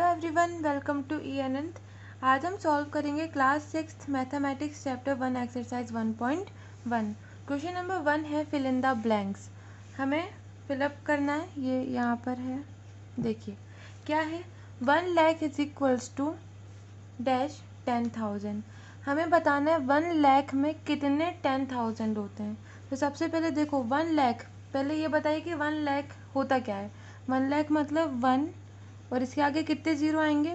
Hello everyone, welcome to ई अनंत। आज हम solve करेंगे class 6 mathematics chapter 1 exercise 1.1। Question number 1 है फिल इन द ब्लैंक्स। हमें फिलअप करना है, ये यहाँ पर है। देखिए क्या है, 1 lakh is equals to dash 10,000। हमें बताना है 1 लाख में कितने 10,000 होते हैं। तो सबसे पहले देखो 1 लाख, पहले ये बताइए कि 1 लाख होता क्या है। 1 लाख मतलब 1 और इसके आगे कितने ज़ीरो आएंगे,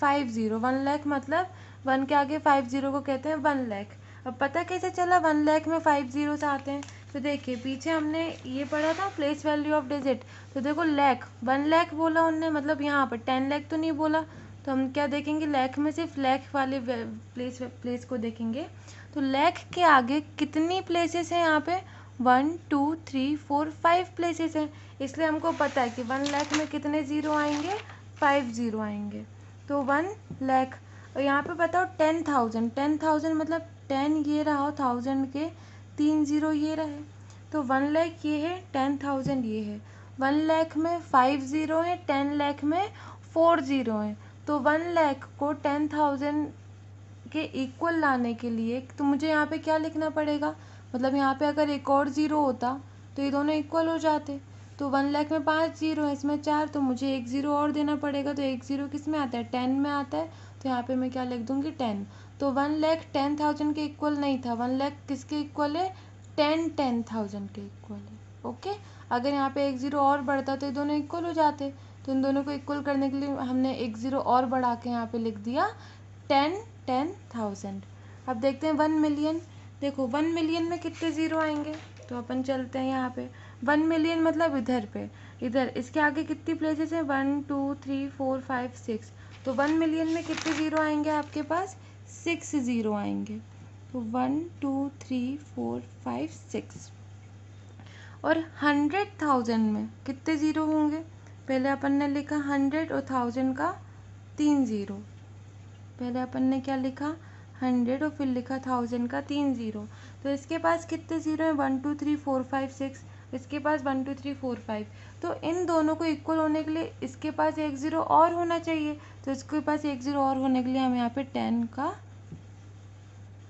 5 ज़ीरो। 1 लाख मतलब 1 के आगे 5 ज़ीरो को कहते हैं 1 लाख। अब पता कैसे चला 1 लाख में 5 ज़ीरोस आते हैं? तो देखिए पीछे हमने ये पढ़ा था प्लेस वैल्यू ऑफ डिजिट। तो देखो लाख, 1 लाख बोला उनने, मतलब यहाँ पर 10 लाख तो नहीं बोला। तो हम क्या देखेंगे, लाख में सिर्फ लाख वाले प्लेस को देखेंगे। तो लाख के आगे कितनी प्लेसेस हैं यहाँ पे, 1 2 3 4 5 प्लेसेस हैं। इसलिए हमको पता है कि 1 लाख में कितने ज़ीरो आएंगे, 5 ज़ीरो आएंगे। तो 1 लाख, और यहाँ पे बताओ 10,000। 10,000 मतलब 10 ये रहा हो, 1000 के 3 ज़ीरो ये रहे। तो 1 लाख ये है, 10,000 ये है। 1 लाख में 5 ज़ीरो है, 10 लाख में 4 ज़ीरो हैं। तो 1 लाख को 10,000 के इक्वल लाने के लिए तो मुझे यहाँ पे क्या लिखना पड़ेगा, मतलब यहाँ पे अगर एक और ज़ीरो होता तो ये दोनों इक्वल हो जाते। तो 1 लाख में 5 ज़ीरो है, इसमें 4, तो मुझे एक ज़ीरो और देना पड़ेगा। तो एक ज़ीरो किस में आता है, 10 में आता है। तो यहाँ पे मैं क्या लिख दूँगी, 10। तो 1 लाख 10,000 के इक्वल नहीं था, 1 लाख किसके इक्वल है, 10,000 के इक्वल है। ओके, अगर यहाँ पे एक ज़ीरो और बढ़ता तो ये दोनों इक्वल हो जाते। तो इन दोनों को इक्वल करने के लिए हमने एक ज़ीरो और बढ़ा के यहाँ पे लिख दिया 10,000। अब देखते हैं 1 मिलियन। देखो 1 मिलियन में कितने ज़ीरो आएंगे, तो अपन चलते हैं यहाँ पे। 1 मिलियन मतलब इधर पे, इधर इसके आगे कितनी प्लेसेस हैं, 1 2 3 4 5 6। तो 1 मिलियन में कितने ज़ीरो आएंगे आपके पास, 6 ज़ीरो आएंगे। तो 1 2 3 4 5 6। और 100,000 में कितने ज़ीरो होंगे, पहले अपन ने लिखा 100 और 1000 का 3 ज़ीरो। पहले अपन ने क्या लिखा, 100 और फिर लिखा 1000 का 3 ज़ीरो। तो इसके पास कितने ज़ीरो हैं, 1 2 3 4 5 6। इसके पास 1 2 3 4 5। तो इन दोनों को इक्वल होने के लिए इसके पास एक ज़ीरो और होना चाहिए। तो इसके पास एक ज़ीरो और होने के लिए हम यहाँ पे 10 का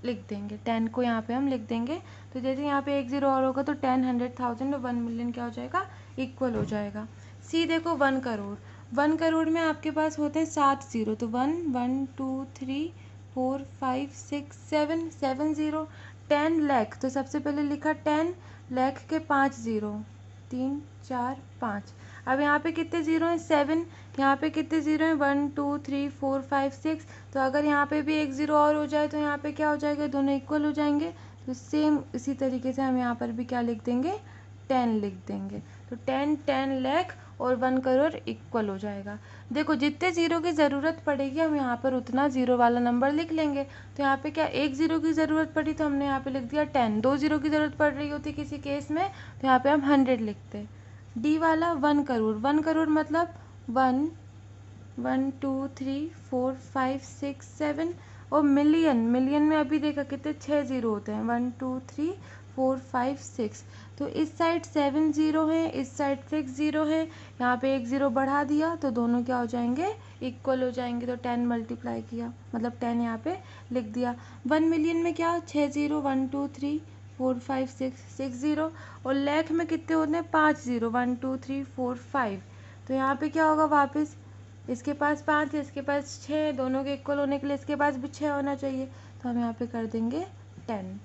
लिख देंगे, 10 को यहाँ पे हम लिख देंगे। तो जैसे यहाँ पे एक ज़ीरो और होगा तो 10 100,000 और 1 मिलियन क्या हो जाएगा, इक्वल हो जाएगा। सी देखो 1 करोड़। 1 करोड़ में आपके पास होते हैं 7 ज़ीरो। तो 1 1 2 3 4 5 6 7 7 ज़ीरो। 10 लाख, तो सबसे पहले लिखा 10 लाख के 5 ज़ीरो, 3 4 5। अब यहाँ पे कितने ज़ीरो हैं, 7। यहाँ पे कितने ज़ीरो हैं, 1 2 3 4 5 6। तो अगर यहाँ पे भी एक ज़ीरो और हो जाए तो यहाँ पे क्या हो जाएगा, दोनों इक्वल हो जाएंगे। तो सेम इसी तरीके से हम यहाँ पर भी क्या लिख देंगे, 10 लिख देंगे। तो 10 लाख और 1 करोड़ इक्वल हो जाएगा। देखो जितने ज़ीरो की ज़रूरत पड़ेगी हम यहाँ पर उतना ज़ीरो वाला नंबर लिख लेंगे। तो यहाँ पे क्या एक ज़ीरो की ज़रूरत पड़ी तो हमने यहाँ पे लिख दिया 10। 2 ज़ीरो की ज़रूरत पड़ रही होती किसी केस में तो यहाँ पे हम 100 लिखते। डी वाला 1 करोड़। 1 करोड़ मतलब 1 1 2 3 4 5 6 7। और मिलियन, मिलियन में अभी देखा कितने 6 ज़ीरो होते हैं, 1 2 3 4 5 6। तो इस साइड 7 ज़ीरो है, इस साइड 6 ज़ीरो है। यहाँ पे एक ज़ीरो बढ़ा दिया तो दोनों क्या हो जाएंगे, इक्वल हो जाएंगे। तो 10 मल्टीप्लाई किया मतलब 10 यहाँ पे लिख दिया। 1 मिलियन में क्या, 6 ज़ीरो, 1 2 3 4 5 6 6 ज़ीरो। और लाख में कितने होते हैं, 5 ज़ीरो, 1 2 3 4 5। तो यहाँ पे क्या होगा, वापस इसके पास 5 है, इसके पास 6, दोनों के इक्वल होने के लिए इसके पास भी 6 होना चाहिए। तो हम यहाँ पे कर देंगे 10।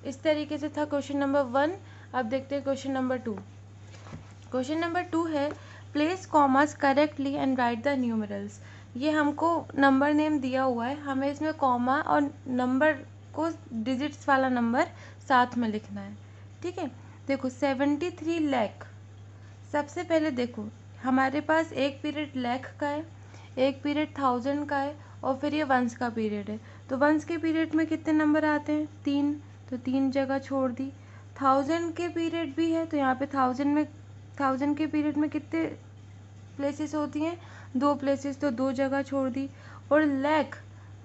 इस तरीके से था क्वेश्चन नंबर 1। अब देखते हैं क्वेश्चन नंबर 2। क्वेश्चन नंबर 2 है place commas correctly and right the numerals. ये हमको नंबर नेम दिया हुआ है, हमें इसमें कॉमा और नंबर को डिजिट्स वाला नंबर साथ में लिखना है। ठीक है, देखो 73 लाख। सबसे पहले देखो हमारे पास एक पीरियड लाख का है, एक पीरियड 1000 का है और फिर ये वंस का पीरियड है। तो वंस के पीरियड में कितने नंबर आते हैं, 3। तो 3 जगह छोड़ दी। 1000 के पीरियड भी है तो यहाँ पे 1000 के पीरियड में कितने प्लेसेस होती हैं, 2 प्लेसेस। तो 2 जगह छोड़ दी। और लाख,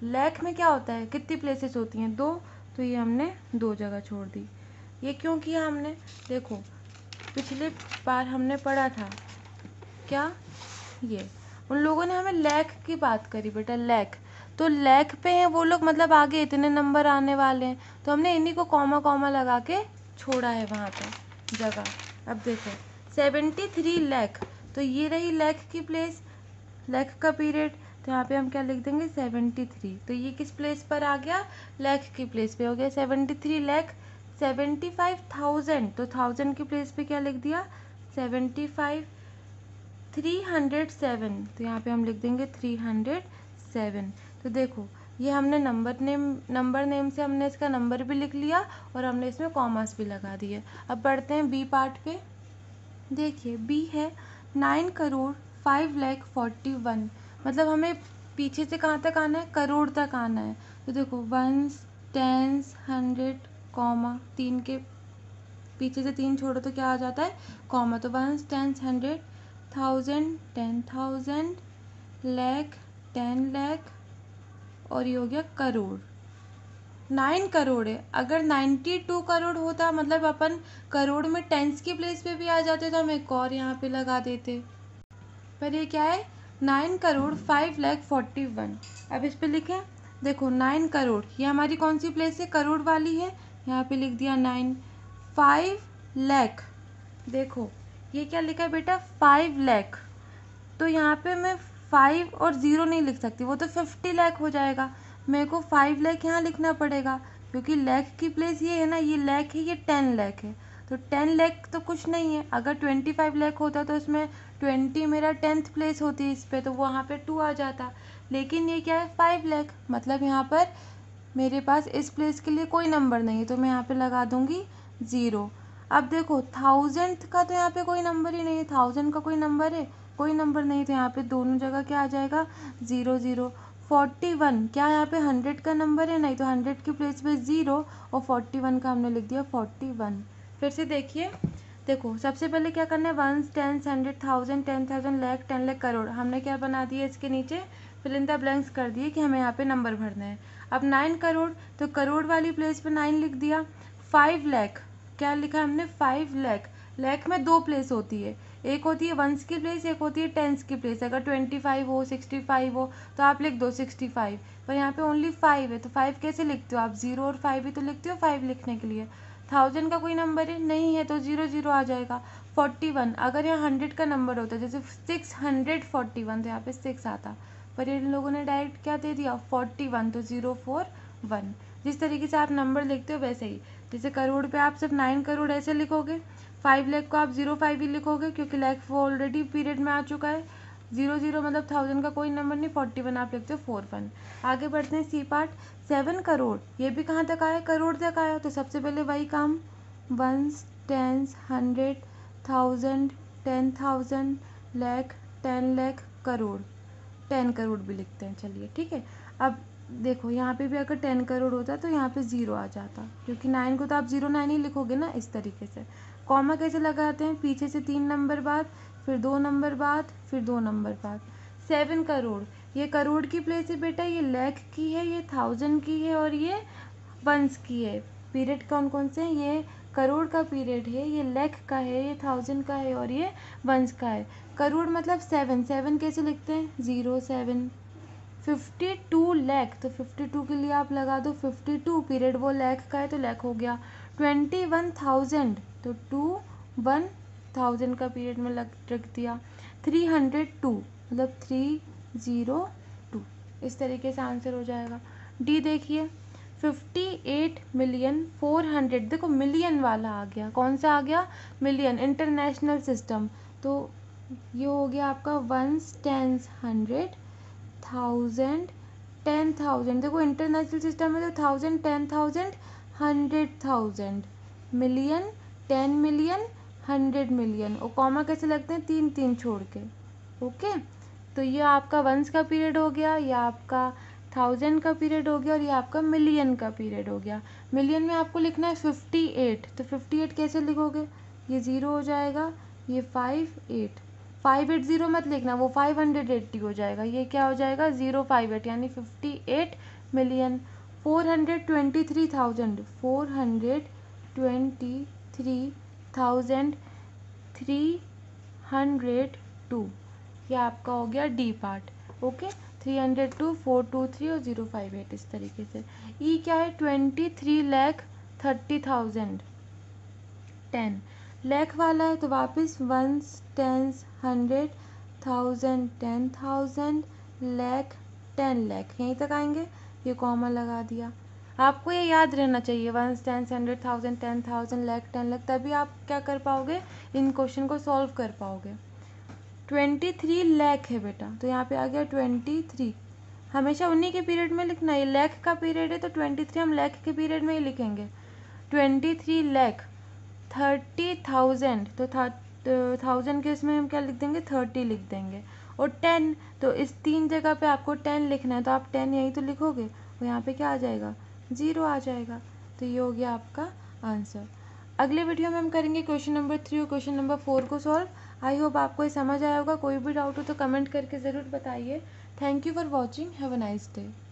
लाख में क्या होता है, कितनी प्लेसेस होती हैं, 2। तो ये हमने 2 जगह छोड़ दी। ये क्यों किया हमने, देखो पिछले बार हमने पढ़ा था क्या, ये उन लोगों ने हमें लैख की बात करी बेटा, लैख। तो लैख पे हैं वो लोग, मतलब आगे इतने नंबर आने वाले हैं, तो हमने इन्हीं को कॉमा कॉमा लगा के छोड़ा है वहाँ पे जगह। अब देखो 73 लैख, तो ये रही लैख की प्लेस, लैख का पीरियड। तो यहाँ पे हम क्या लिख देंगे 73। तो ये किस प्लेस पर आ गया, लैख की प्लेस पे हो गया 73 लैख 75,000। तो 1000 की प्लेस पे क्या लिख दिया 75 307। तो यहाँ पे हम लिख देंगे 307। तो देखो ये हमने नंबर नेम से हमने इसका नंबर भी लिख लिया और हमने इसमें कॉमास भी लगा दिए। अब बढ़ते हैं बी पार्ट पे। देखिए बी है 9,05,41,। मतलब हमें पीछे से कहाँ तक आना है, करोड़ तक आना है। तो देखो वंस, टेंस, हंड्रेड, कॉमा, 3 के पीछे से 3 छोड़ो तो क्या आ जाता है, कॉमा। तो ones, tens, hundred, 1000, 10,000, lakh, 10 lakh, और ये हो गया करोड़। 9 करोड़ है। अगर 92 करोड़ होता, मतलब अपन करोड़ में टेंस की प्लेस पे भी आ जाते, तो हम एक और यहाँ पे लगा देते। पर ये क्या है 9,05,41,। अब इस पे लिखें, देखो 9 करोड़, ये हमारी कौन सी प्लेस है, करोड़ वाली है। यहाँ पे लिख दिया 9। 5 लाख, देखो ये क्या लिखा है बेटा 5 लाख। तो यहाँ पे मैं 5 और 0 नहीं लिख सकती, वो तो 50 लाख हो जाएगा। मेरे को 5 लाख यहाँ लिखना पड़ेगा, क्योंकि लाख की प्लेस ये है ना, ये लाख है, ये 10 लाख है। तो 10 लाख तो कुछ नहीं है। अगर 25 लाख होता तो इसमें 20 मेरा 10th प्लेस होती इस पे, तो वहाँ पे 2 आ जाता। लेकिन ये क्या है 5 लाख, मतलब यहाँ पर मेरे पास इस प्लेस के लिए कोई नंबर नहीं है, तो मैं यहाँ पे लगा दूंगी 0। अब देखो 1000 का तो यहाँ पे कोई नंबर ही नहीं है, 1000 का कोई नंबर है, कोई नंबर नहीं। तो यहाँ पे दोनों जगह क्या आ जाएगा 0 0। 41, क्या यहाँ पे 100 का नंबर है, नहीं। तो 100 की प्लेस पे 0 और 41 का हमने लिख दिया 41। फिर से देखिए, देखो सबसे पहले क्या करना है, वंस, टेंस, 100, 1000, 10,000, लैख, 10 लाख, करोड़। हमने क्या बना दिया इसके नीचे, फिल इन द ब्लैंक्स कर दिए कि हमें यहाँ पे नंबर भरना है। अब 9 करोड़, तो करोड़ वाली प्लेस पे 9 लिख दिया। 5 लाख, क्या लिखा हमने 5 लाख। लाख में 2 प्लेस होती है, एक होती है वंस की प्लेस, एक होती है टेंस की प्लेस। अगर 25 हो, 65 हो, तो आप लिख दो 65। पर यहाँ पे ओनली 5 है, तो 5 कैसे लिखते हो आप, 0 और 5 ही तो लिखते हो 5 लिखने के लिए। 1000 का कोई नंबर है नहीं है, तो 0 0 आ जाएगा। 41, अगर यहाँ 100 का नंबर होता, जैसे 641, तो यहाँ पे 6 आता। पर इन लोगों ने डायरेक्ट क्या दे दिया 41, तो 041। जिस तरीके से आप नंबर लिखते हो वैसे ही, जैसे करोड़ पे आप सिर्फ 9 करोड़ ऐसे लिखोगे, 5 लाख को आप 05 ही लिखोगे, क्योंकि लाख वो ऑलरेडी पीरियड में आ चुका है। 0 0 मतलब 1000 का कोई नंबर नहीं, 41 आप लिखते हो 41। आगे बढ़ते हैं सी पार्ट। 7 करोड़, ये भी कहाँ तक आया, करोड़ तक आया। तो सबसे पहले वही काम, वंस, टेंस, 100, 1000, 10,000, लैख, 10 लाख, करोड़। 10 करोड़ भी लिखते हैं, चलिए ठीक है। अब देखो यहाँ पे भी अगर 10 करोड़ होता तो यहाँ पे 0 आ जाता, क्योंकि 9 को तो आप 09 ही लिखोगे ना इस तरीके से। कॉमा कैसे लगाते हैं, पीछे से 3 नंबर बाद, फिर 2 नंबर बाद, फिर 2 नंबर बाद। 7 करोड़, ये करोड़ की प्लेस है बेटा, ये लैख की है, ये 1000 की है, और ये वंस की है। पीरियड कौन कौन से हैं, ये करोड़ का पीरियड है, ये लैख का है, ये 1000 का है, और ये वंस का है। करोड़ मतलब 7, 7 कैसे लिखते हैं 0 7। 52 लाख, तो 52 के लिए आप लगा दो 52, पीरियड वो लाख का है तो लाख हो गया। 21,000, तो 21,000 का पीरियड में रख दिया। 302, मतलब 302, इस तरीके से आंसर हो जाएगा। डी देखिए 58,400,000, देखो मिलियन वाला आ गया, कौन सा आ गया मिलियन, इंटरनेशनल सिस्टम। तो ये हो गया आपका वंस, टेंस, 100, 1000, 10,000। देखो इंटरनेशनल सिस्टम है तो 1000, 10,000, 100,000, मिलियन, 10 मिलियन, 100 मिलियन। और कॉमा कैसे लगते हैं, 3 3 छोड़ के। ओके, तो ये आपका वंस का पीरियड हो गया, ये आपका 1000 का पीरियड हो गया, और ये आपका मिलियन का पीरियड हो गया। मिलियन में आपको लिखना है 58, तो 58 कैसे लिखोगे, ये 0 हो जाएगा, ये 58। 580 मत लिखना, वो 580 हो जाएगा, ये क्या हो जाएगा 058, यानी 58 मिलियन। 423,000, 423,302, ये आपका हो गया डी पार्ट। ओके, 302, 423 और 058 इस तरीके से। ई क्या है, 23,30,30,000। 10 लाख वाला है तो वापस वंस, टेंस, 100, 1000, 10,000, लाख, 10 लाख, यहीं तक आएंगे। ये कॉमा लगा दिया। आपको ये याद रहना चाहिए, वंस, टेंस, 100, 1000, 10,000, लाख, 10 लाख, तभी आप क्या कर पाओगे, इन क्वेश्चन को सॉल्व कर पाओगे। 23 लाख है बेटा, तो यहाँ पे आ गया 23। हमेशा उन्हीं के पीरियड में लिखना है, लाख का पीरियड है तो 23 हम लाख के पीरियड में ही लिखेंगे। 23 लाख, 30,000, तो 1000 के इसमें हम क्या लिख देंगे, 30 लिख देंगे। और 10, तो इस 3 जगह पे आपको 10 लिखना है, तो आप 10 यहीं तो लिखोगे, और यहाँ पे क्या आ जाएगा, 0 आ जाएगा। तो ये हो गया आपका आंसर। अगले वीडियो में हम करेंगे क्वेश्चन नंबर 3 और क्वेश्चन नंबर 4 को सॉल्व। आई होप आपको ये समझ आया होगा। कोई भी डाउट हो तो कमेंट करके ज़रूर बताइए। Thank you for watching, have a nice day.